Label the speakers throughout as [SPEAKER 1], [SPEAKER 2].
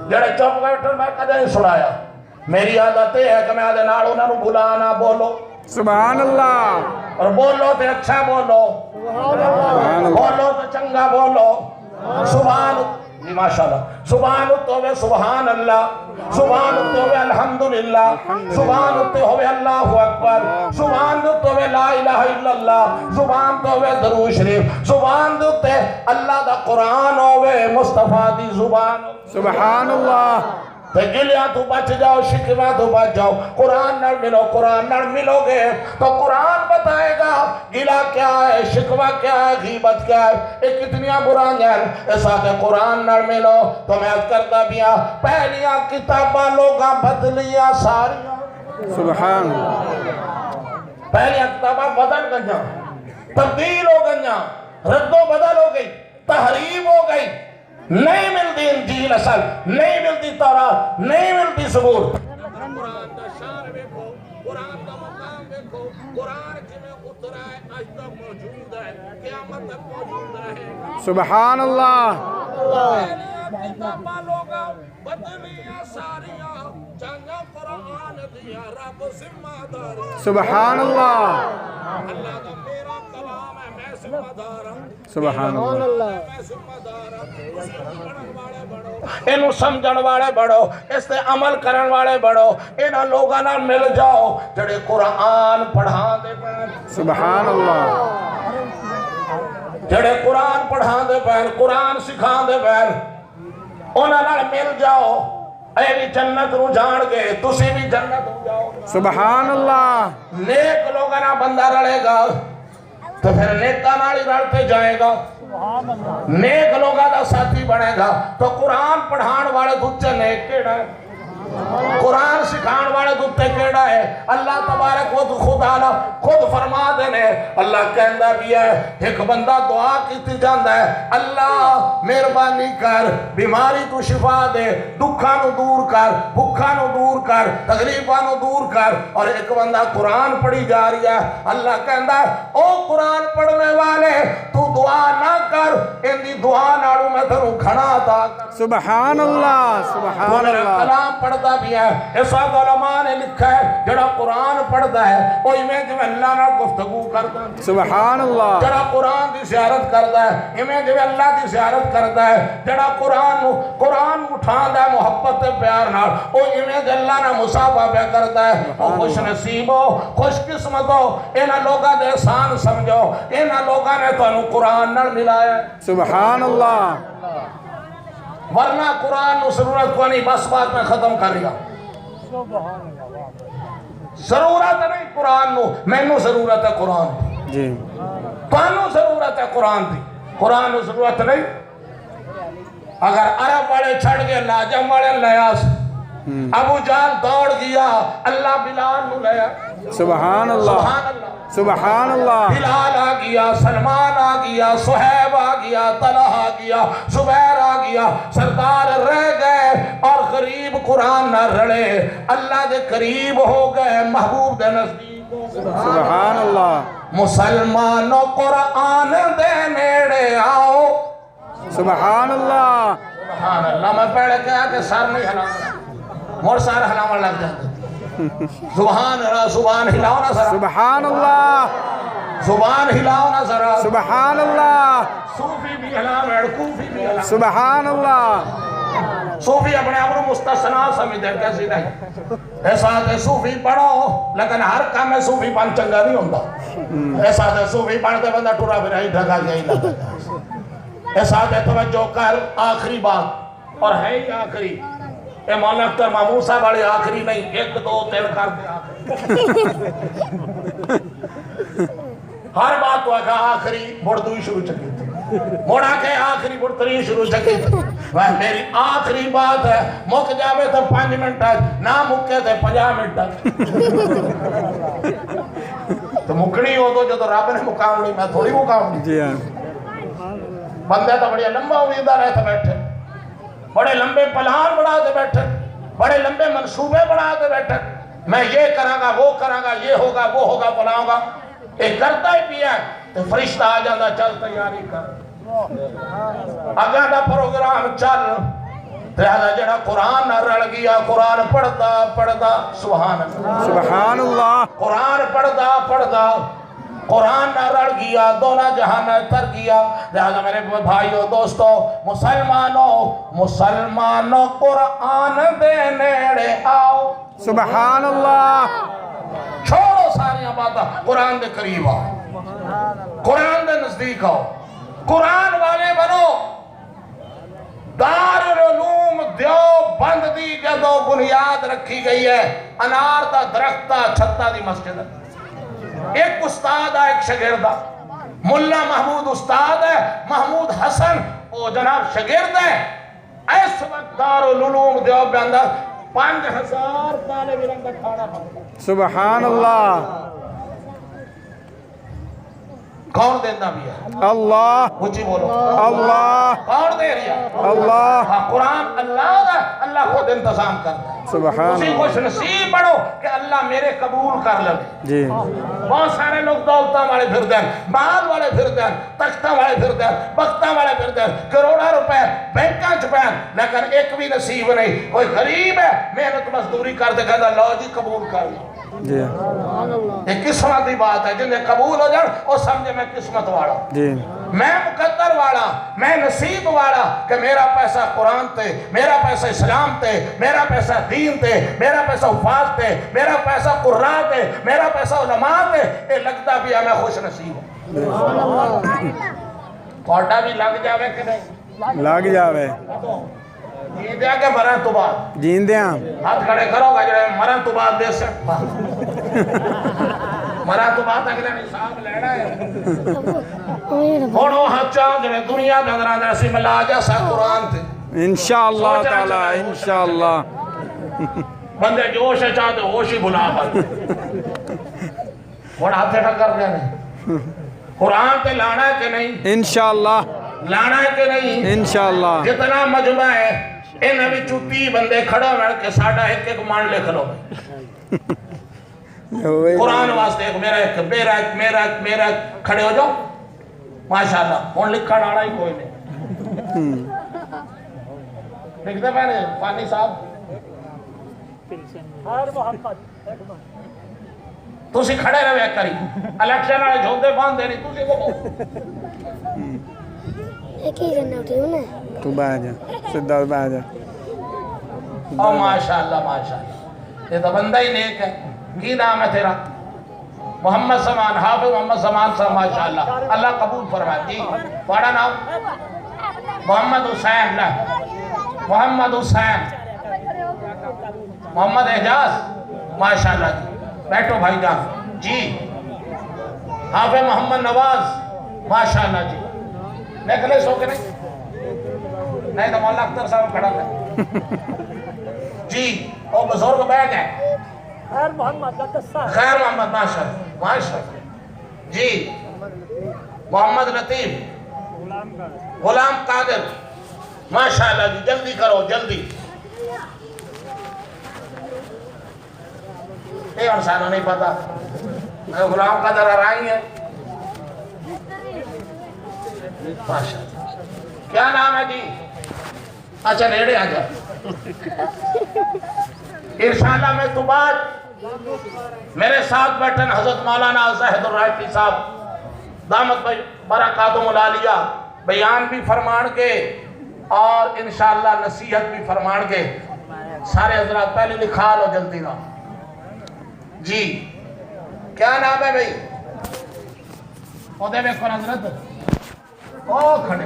[SPEAKER 1] جڑے چپ بیٹھے میں کدے نہیں سنایا میری عادت ہے کہ میں آدھے نال انہاں نوں بلانا بولو
[SPEAKER 2] سبحان اللہ
[SPEAKER 1] اور بولو تے اچھا بولو بولو تے چنگا بولو سبحان جی ماشاءاللہ سبحان توبے سبحان اللہ سبحان توبے الحمدللہ سبحان توبے اللہ اکبر سبحان توبے لا الہ الا اللہ سبحان توبے درود شریف سبحان تے اللہ دا قرآن ہوے مصطفیٰ دی زبان
[SPEAKER 2] سبحان اللہ
[SPEAKER 1] تے گلیاں تو بچ جاؤ شکوہ تو بچ جاؤ قرآن نال ملو گے تو قرآن بتائے گا گلہ کیا ہے شکوہ کیا ہے غیبت کیا ہے ایک کتنیاں برائیاں ہیں ایسا کہ قرآن نال ملو تو میں عرض کرتا بیا پہلیاں کتاباں لوگاں بدلیاں ساریاں
[SPEAKER 2] سبحان
[SPEAKER 1] پہلیاں کتاباں بدل گئیاں تبدیل ہو گئیاں رد و بدل ہو گئی تحریف ہو گئی نہیں ملتی انجیل اصل نہیں ملتی تورات نہیں ملتی زبور قرآن دا شان دیکھو قرآن دا مقام دیکھو قرآن میں اترا ہے آج تک موجود ہے قیامت تک موجود رہے
[SPEAKER 2] سبحان اللہ
[SPEAKER 1] کتاباں لوگاں بدلیاں ساریاں چنگا قرآن دیا رب ذمہ دار
[SPEAKER 2] سبحان اللہ
[SPEAKER 1] اللہ دا میرا کلام ہے میں ذمہ دار ہوں
[SPEAKER 2] سبحان اللہ
[SPEAKER 1] میں ذمہ دار انہوں سمجھن والے بڑھو اس تے عمل کرن والے بڑھو انہاں لوگاں نال مل جاؤ جڑے قرآن پڑھا دے پین
[SPEAKER 2] سبحان اللہ
[SPEAKER 1] جڑے قرآن پڑھا دے پین قرآن سکھا دے پین انہاں نال مل جاؤ اے بھی جنت نو جان گے تسی بھی جنت ہو جاؤ
[SPEAKER 2] سبحان اللہ
[SPEAKER 1] نیک لوگاں نال بندہ رلے گا تو پھر نیکاں نال ہی رلتے جائے گا نیک لوگاں دا ساتھی بنے گا تو قرآن پڑھان والے دوچے نیک کیڑا ہے قرآن سکھان والے دوتے کیڑا ہے اللہ تبارک و خدا خود فرما دینے اللہ کہندہ بھی ہے ایک بندہ دعا کیتی جاندہ ہے اللہ مہربانی کر بیماری تو شفا دے دکھاں نو دور کر بھکھاں نو دور کر تکلیفاں نو دور کر اور ایک بندہ قرآن پڑھی جا رہی ہے اللہ کہندہ ہے او قرآن پڑھنے والے تو دعا نہ کر ان دی دعا نالو میں تھنو کھڑا تھا
[SPEAKER 2] سبحان اللہ سبحان اللہ
[SPEAKER 1] کلام پڑھتا بھی ہے اس وقت علماء نے لکھا ہے جڑا قرآن پڑھتا ہے وہی میں جو اللہ نال گفتگو کرتا ہے
[SPEAKER 2] سبحان اللہ
[SPEAKER 1] جڑا قرآن دی زیارت کرتا ہے میں جو اللہ دی زیارت کرتا ہے جڑا قرآن اٹھاندا ہے محبت تے پیار نال وہی میں جو اللہ نال مصافحہ پہ کرتا ہے وہ خوش نصیب ہو خوش قسمت ہو انہاں لوگاں دے احسان سمجھو انہاں لوگاں نے تانوں قرآن نال ملایا
[SPEAKER 2] سبحان اللہ
[SPEAKER 1] ورنہ قرآن نو ضرورت کو نہیں بس بات میں ختم کر رہا ضرورت نہیں قرآن نو میں نو ضرورت ہے قرآن دی
[SPEAKER 2] جی
[SPEAKER 1] تانوں ضرورت ہے قرآن دی قرآن نو ضرورت نہیں اگر عرب والے چھڑ گئے لاجم والے لیاس ابو جال دوڑ گیا اللہ بلال نو لیا
[SPEAKER 2] سبحان اللہ سبحان اللہ
[SPEAKER 1] بلال آ گیا سلمان آ گیا صہیب آ گیا طلحہ آ گیا زبیر آ گیا سردار رہ گئے اور غریب قرآن نہ رڑے اللہ دے قریب ہو گئے محبوب دے نزدیک
[SPEAKER 2] سبحان اللہ
[SPEAKER 1] مسلمانوں قرآن دے نیڑے آؤ
[SPEAKER 2] سبحان اللہ
[SPEAKER 1] سبحان اللہ میں پہلے کہا کہ سر نہیں ہلانا مور سار ہلانا لگ جاتا سبحان اللہ سبحان ہلاؤ نا ذرا
[SPEAKER 2] سبحان اللہ
[SPEAKER 1] زبان ہلاؤ نا ذرا
[SPEAKER 2] سبحان اللہ
[SPEAKER 1] صوفی بھی ہلاؤ کوفی بھی ہلاؤ
[SPEAKER 2] سبحان اللہ
[SPEAKER 1] صوفی اپنے آپ کو مستثنا سمجھتے ہیں کیسی نہیں ایسا ہے صوفی پڑھو لیکن ہر کام میں صوفی پان چنگا نہیں ہوتا ایسا ہے صوفی پڑھتے بندہ ٹورا پھر ہی ڈھگا گیا ہی لگا ایسا ہے توجہ کر آخری بات اور ہے ہی آخری اے مولانا اختر محمود صاحب والے آخری نہیں 1 2 3 کر کے آخری ہر بات تو آخری مردوی شروع چکی تھی موڑا کے آخری مردوی شروع چکی تھی میری آخری بات ہے مک جاوے تو 5 منٹ نہ مکے تو 50 منٹ تو مکڑی ہو تو جو تو رب نے مقام لی میں تھوڑی مقام لی
[SPEAKER 2] جی ہاں
[SPEAKER 1] بندے تو بڑی لمبا امیدہ رہتے بیٹھے بڑے لمبے پلان بڑھا دے بیٹھے بڑے لمبے منصوبے بڑھا دے بیٹھے میں یہ کروں گا وہ کروں گا یہ ہوگا وہ ہوگا بناؤں گا ایک کرتا ہی پیا تو فرشتہ آ جاتا چل تیاری کر اگاں دا پروگرام چل لہذا جڑا قرآن نہ رل گیا قرآن پڑھدا سبحان اللہ
[SPEAKER 2] سبحان اللہ
[SPEAKER 1] قرآن پڑھدا قرآن نہ رل گیا دونوں جہان تر گیا لہذا میرے بھائیوں دوستو مسلمانوں قرآن دے نیڑے آؤ
[SPEAKER 2] سبحان اللہ
[SPEAKER 1] چھوڑو ساری باتاں قرآن دے قریب آؤ قرآن دے نزدیک آؤ قرآن والے بنو دارالعلوم دیوبند دی جدو بنیاد رکھی گئی ہے انار دا درختہ چھتا دی مسجد ہے ایک استاد ہے ایک شاگرد ہے ملا محمود استاد ہے محمود حسن وہ جناب شاگرد ہے اس وقت دارالعلوم دیوبند 5000 طالب علم کا کھانا کھانا
[SPEAKER 2] سبحان اللہ
[SPEAKER 1] کون دینا بھی ہے
[SPEAKER 2] اللہ
[SPEAKER 1] اونچی بولو
[SPEAKER 2] اللہ
[SPEAKER 1] کون دے رہی ہے
[SPEAKER 2] اللہ
[SPEAKER 1] ہاں قرآن اللہ دا اللہ خود انتظام کرتا ہے
[SPEAKER 2] سبحان
[SPEAKER 1] اسی
[SPEAKER 2] اللہ
[SPEAKER 1] خوش نصیب بڑھو کہ اللہ میرے قبول کر لے
[SPEAKER 2] جی
[SPEAKER 1] بہت سارے لوگ دولتاں والے پھر دیں مال والے پھر دیں تختاں والے پھر دیں بختاں والے پھر دیں کروڑا روپے بینکاں چھپیں لیکن ایک بھی نصیب نہیں کوئی غریب ہے محنت مزدوری کر دے کہتا لو جی قبول کر لو
[SPEAKER 2] جی
[SPEAKER 1] یہ قسمت دی بات ہے جنہیں قبول ہو جائے اور سمجھے میں قسمت والا
[SPEAKER 2] جی
[SPEAKER 1] میں مقدر والا میں نصیب والا کہ میرا پیسہ قرآن تے میرا پیسہ اسلام تے میرا پیسہ دین تے میرا پیسہ حفاظ تے میرا پیسہ قرآن تے میرا پیسہ علماء تے یہ لگتا بھی ہے میں خوش نصیب ہوں کوٹا بھی لگ جاوے کہ نہیں
[SPEAKER 2] لگ جاوے
[SPEAKER 1] جی دیا کہ مرن تو بعد
[SPEAKER 2] جین دیاں
[SPEAKER 1] ہاتھ کھڑے کرو گا جڑے مرن تو بعد دے سے مرن تو بعد اگلے نصاب لینا ہے ہونو ہاتھ چاہ جڑے دنیا میں اندر اندر سی ملا جا سا قرآن تھے
[SPEAKER 2] انشاءاللہ تعالی انشاءاللہ
[SPEAKER 1] بندے جوش ہے چاہتے ہوش ہی بھلا پر ہون ہاتھے ٹکر دے نہیں قرآن تے لانا ہے کہ نہیں
[SPEAKER 2] انشاءاللہ
[SPEAKER 1] لانا ہے کہ نہیں
[SPEAKER 2] انشاءاللہ
[SPEAKER 1] جتنا مجمع ہے ان ابھی چوتی بندے کھڑا ہوئے کہ ساڑھا ایک ایک مان لکھ لو قرآن واسطے ایک میرا ایک کھڑے ہو جاؤ ماشاءاللہ کون لکھا ڈاڑا ہی کوئی نہیں لکھتے پہنے فانی صاحب تو سی کھڑے رہے کری الیکشن آئے جھوندے باندھ دینی تو سی وہ
[SPEAKER 3] ایک ہی کرنا ہوتی ہوں نا
[SPEAKER 2] تو بہ جا سدھا بہ جا
[SPEAKER 1] او ماشاءاللہ یہ تو بندہ ہی نیک ہے کی نام ہے تیرا محمد زمان حافظ محمد زمان صاحب ماشاءاللہ اللہ قبول فرمائے جی بڑا نام محمد حسین محمد حسین محمد اعجاز ماشاءاللہ جی بیٹھو بھائی جان جی حافظ محمد نواز ماشاءاللہ جی نیکلس ہو کے نہیں تو مولا اختر صاحب کھڑا ہے جی وہ بزرگ بیٹھ ہے خیر محمد ماشاءاللہ جی محمد لطیف غلام قادر ماشاءاللہ جی جلدی کرو جلدی یہ انسانوں نہیں پتا غلام قادر آرائی ہے ماشاءاللہ کیا نام ہے جی اچھا نیڑے آ جا انشاءاللہ میں تو بات میرے ساتھ بیٹھن حضرت مولانا زاہد الرائفی صاحب دامت برکاتہم العالیہ بیان بھی فرمان کے اور انشاءاللہ نصیحت بھی فرمان کے سارے حضرات پہلے لکھا لو جلدی نہ جی کیا نام ہے بھئی عہدے میں کون حضرت او کھڑے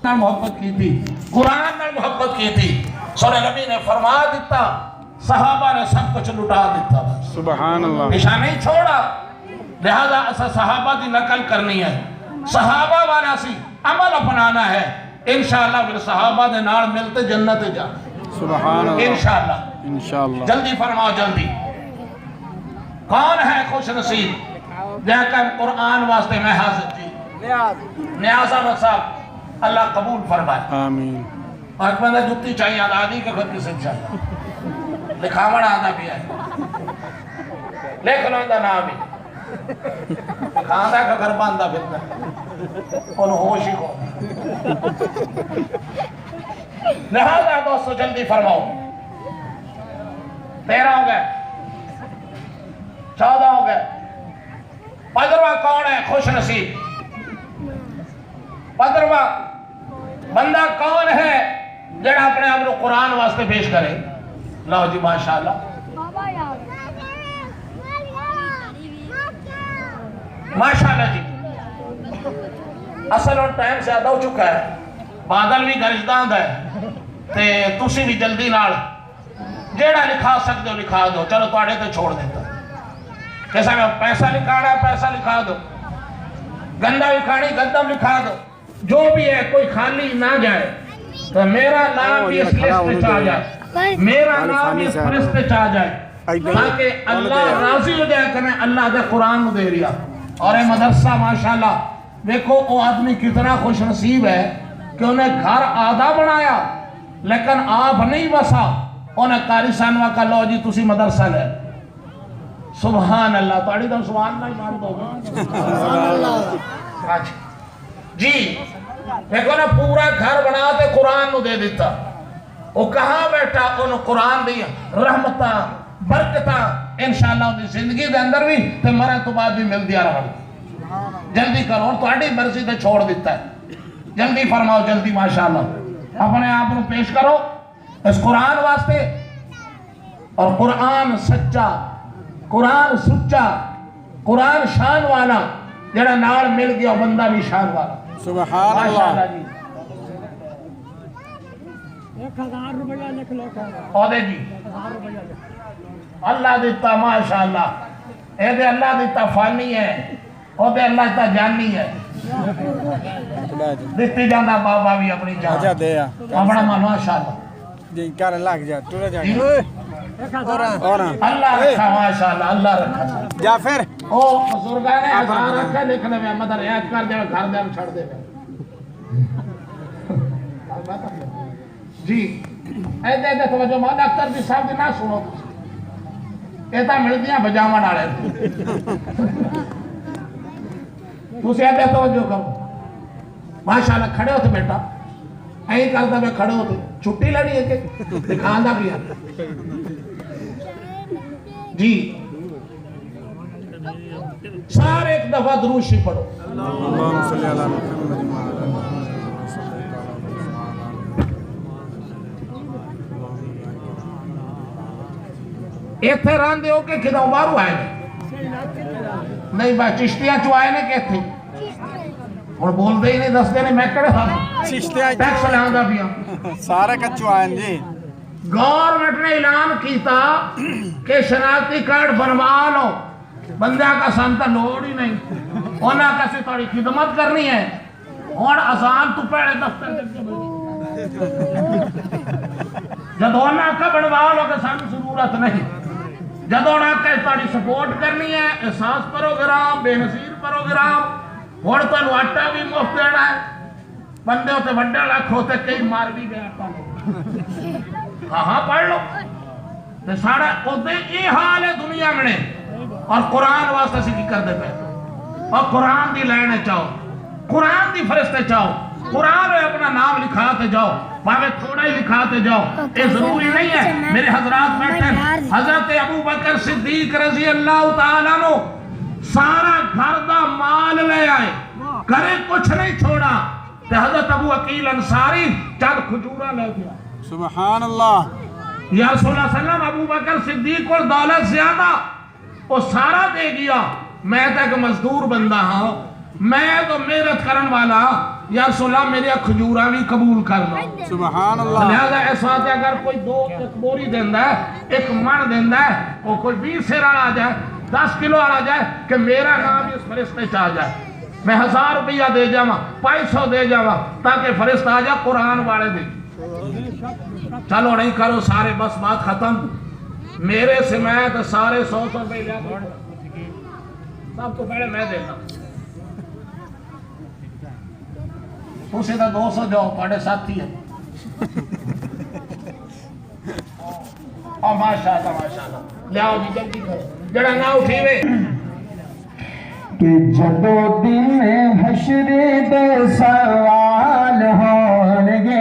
[SPEAKER 1] محبت کی تھی قرآن نے محبت کی تھی سورہ نبی نے فرما دیتا صحابہ نے سب کچھ لٹا دیتا
[SPEAKER 2] سبحان اللہ
[SPEAKER 1] پیشہ نہیں چھوڑا لہذا اسا صحابہ دی نقل کرنی ہے صحابہ والا سی عمل اپنانا ہے انشاءاللہ پھر صحابہ دے نال ملتے جنت جا
[SPEAKER 2] سبحان اللہ
[SPEAKER 1] انشاءاللہ
[SPEAKER 2] انشاءاللہ
[SPEAKER 1] جلدی فرماؤ جلدی کون ہے خوش نصیب جہاں کہ قرآن واسطے میں حاضر جی نیاز احمد صاحب اللہ قبول فرمائے
[SPEAKER 2] آمین
[SPEAKER 1] آج بندہ جتی چاہیے آدادی کے خود کسی چاہیے لکھاوڑ آدھا بھی ہے لکھ لو اندہ نام بھی کھاندہ کا گھر باندھا پھرتا ہے ان ہوشی کو لہذا دوستو جلدی فرماؤ 13 ہو گئے 14 ہو گئے 15واں کون ہے خوش نصیب 15واں بندہ کون ہے جڑا اپنے آپ کو قرآن واسطے پیش کرے لو جی ماشاءاللہ ماشاءاللہ جی اصل اور ٹائم زیادہ ہو چکا ہے بادل بھی گرجداند ہے تے تسی بھی جلدی نال جیڑا لکھا سکتے ہو لکھا دو چلو توڑے تے چھوڑ دیتا کیسا میں پیسہ لکھانا ہے پیسہ لکھا دو گندہ لکھانی گندم لکھا دو جو بھی ہے کوئی خالی نہ جائے تو میرا نام بھی اس لسٹ میں چاہ جائے میرا نام بھی اس لسٹ میں چاہ جائے تاکہ اللہ راضی ہو جائے کہ میں اللہ دے قرآن دے رہا اور اے مدرسہ ماشاءاللہ دیکھو وہ آدمی کتنا خوش نصیب ہے کہ انہیں گھر آدھا بنایا لیکن آپ نہیں بسا انہیں قاری سانوہ کا لو جی تسی مدرسہ لے سبحان اللہ توڑی تو سبحان اللہ ایمان دو گا جی دیکھو نا پورا گھر بناتے قرآن نو دے دیتا وہ کہاں بیٹھا انہوں قرآن دیا رحمتہ برکتہ انشاءاللہ انہی زندگی دے اندر بھی تے مرے تو بعد بھی مل دیا رہا جلدی کرو اور توڑی مرضی تے چھوڑ دیتا ہے جلدی فرماؤ جلدی ماشاءاللہ اپنے آپ کو پیش کرو اس قرآن واسطے اور قرآن سچا قرآن سچا قرآن شان والا جڑا نال مل گیا بندہ بھی شان والا
[SPEAKER 2] سبحان اللہ
[SPEAKER 1] جی
[SPEAKER 3] 1000 روپیہ لکھ لو
[SPEAKER 1] عہدے جی اللہ دیتا ماشاءاللہ اے دے اللہ دیتا فانی ہے عہدے اللہ دیتا جانی ہے دیتی جاندہ بابا بھی اپنی جان
[SPEAKER 2] اچھا دے
[SPEAKER 1] اپنا ماں ماشاءاللہ
[SPEAKER 2] جی کر لگ جا ٹورا جا
[SPEAKER 1] اللہ رکھا ماشاءاللہ اللہ رکھا
[SPEAKER 2] جا پھر
[SPEAKER 1] او بزرگاں نے ہزار رکھا لکھنے میں مدر ایک کر دے گھر دے چھڑ دے جی اے دے دے توجہ مولا اختر بھی صاحب دی نہ سنو ایتا مل دیا بجامہ ڈالے تو سے دے توجہ کرو ماشاءاللہ کھڑے ہوتے بیٹا ایک کرتا میں کھڑے ہوتے چھٹی لڑی ہے کہ دکھاندہ بھی ہے جی سارے ایک دفعہ دروشی پڑھو
[SPEAKER 2] اللہم صلی اللہ محمد
[SPEAKER 1] ایک تھے ران دے ہو کہ کدھا مارو آئے نہیں بھائی چشتیاں چوائے نے کہ تھے اور بول دے ہی نہیں دس دے نہیں میں کڑے تھا
[SPEAKER 2] چشتیاں
[SPEAKER 1] ٹیکس لہاندہ بھی ہوں
[SPEAKER 2] سارے کچھو آئیں جی
[SPEAKER 1] گورنمنٹ نے اعلان کیتا کہ شناختی کارڈ بنوا لو بندہ کا سانتا لوڑ ہی نہیں ہونا کسی تھوڑی خدمت کرنی ہے اور آسان تو پہلے دفتر جب ہونا کا بنوا لو کہ سانو ضرورت نہیں جب ہونا کا تھوڑی سپورٹ کرنی ہے احساس پروگرام بے نظیر پروگرام اور تو آٹا بھی مفت دینا ہے بندے ہوتے بڑے لکھ ہوتے کئی مار بھی گیا آٹا ہاں پڑھ لو تو سارا ہوتے یہ حال ہے دنیا میں اور قرآن واسطہ سے کی کر دے پہ اور قرآن دی لینے چاہو قرآن دی فرستے چاہو قرآن میں اپنا نام لکھاتے جاؤ باوے تھوڑا ہی لکھاتے جاؤ یہ ضروری نہیں ہے میرے حضرات بیٹھیں حضرت ابو بکر صدیق رضی اللہ تعالیٰ نو سارا گھر دا مال لے آئے کرے کچھ نہیں چھوڑا کہ حضرت ابو عقیل انصاری چند کھجورہ لے گیا
[SPEAKER 2] سبحان اللہ
[SPEAKER 1] یا رسول اللہ صلی اللہ علیہ وسلم ابو بکر صدیق کو دولت زیادہ وہ سارا دے گیا میں تک مزدور بندہ ہوں میں تو محنت کرن والا یا رسول اللہ میرے کھجورہ بھی قبول کرنا
[SPEAKER 2] سبحان اللہ
[SPEAKER 1] لہذا ایسا ہے اگر کوئی ایک بوری دیندہ ہے ایک من دیندہ ہے وہ کوئی 20 سیر آ جائے 10 کلو آ جائے کہ میرا نام اس فرشتے چاہ جائے میں 1000 روپیہ دے جاما 500 دے جاما تاکہ فرشتہ آ جائے قرآن والے دے چلو نہیں کرو سارے بس بات ختم میرے سے میں تو سارے 100 روپے لیا سب تو پہلے میں دیتا اسے تو 200 جو پڑے ساتھی ہے اور ماشاءاللہ لیاؤ جی جلدی کرو جڑا نہ اٹھی وے
[SPEAKER 4] کہ جدو دن حشر دے سوال ہونگے